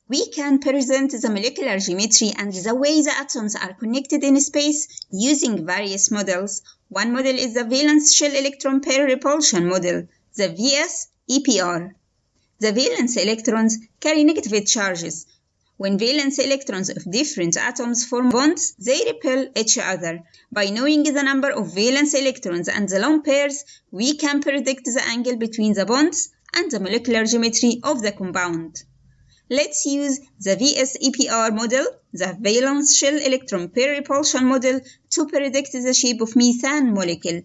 We can present the molecular geometry and the way the atoms are connected in space using various models. One model is the valence shell electron pair repulsion model, the VS-EPR. The valence electrons carry negative charges. When valence electrons of different atoms form bonds, they repel each other. By knowing the number of valence electrons and the lone pairs, we can predict the angle between the bonds and the molecular geometry of the compound. Let's use the VS-EPR model, the valence shell electron pair repulsion model, to predict the shape of methane molecule.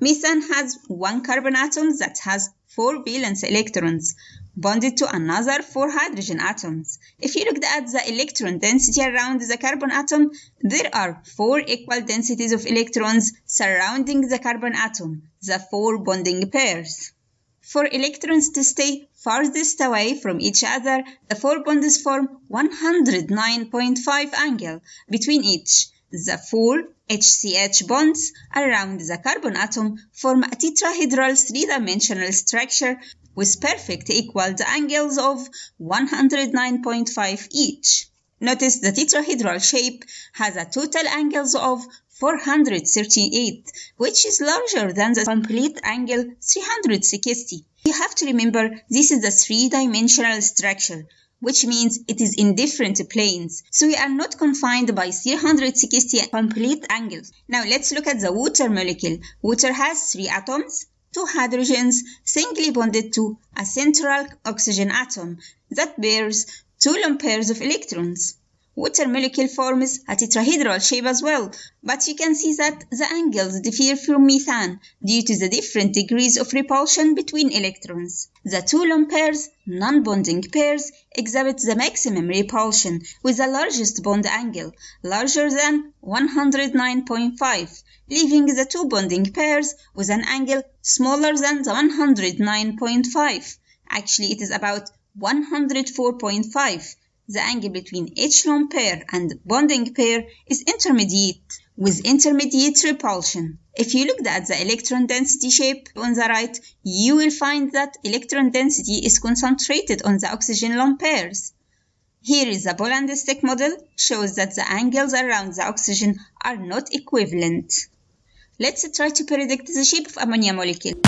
Methane has one carbon atom that has 4 valence electrons bonded to another 4 hydrogen atoms. If you looked at the electron density around the carbon atom, there are 4 equal densities of electrons surrounding the carbon atom, the 4 bonding pairs. For electrons to stay farthest away from each other, the 4 bonds form 109.5 angle between each. The 4 HCH bonds around the carbon atom form a tetrahedral 3-dimensional structure with perfect equal angles of 109.5 each. Notice the tetrahedral shape has a total angles of 438, which is larger than the complete angle 360. You have to remember this is a 3-dimensional structure, which means it is in different planes, so we are not confined by 360 complete angles. Now let's look at the water molecule. Water has 3 atoms, 2 hydrogens singly bonded to a central oxygen atom that bears 2 lone pairs of electrons. Water molecule forms a tetrahedral shape as well, but you can see that the angles differ from methane due to the different degrees of repulsion between electrons. The 2 lone pairs, non-bonding pairs, exhibit the maximum repulsion with the largest bond angle, larger than 109.5, leaving the 2 bonding pairs with an angle smaller than the 109.5. Actually, it is about 104.5. The angle between each lone pair and bonding pair is intermediate, with intermediate repulsion. If you look at the electron density shape on the right, you will find that electron density is concentrated on the oxygen lone pairs. Here is the ball and stick model, shows that the angles around the oxygen are not equivalent. Let's try to predict the shape of ammonia molecule.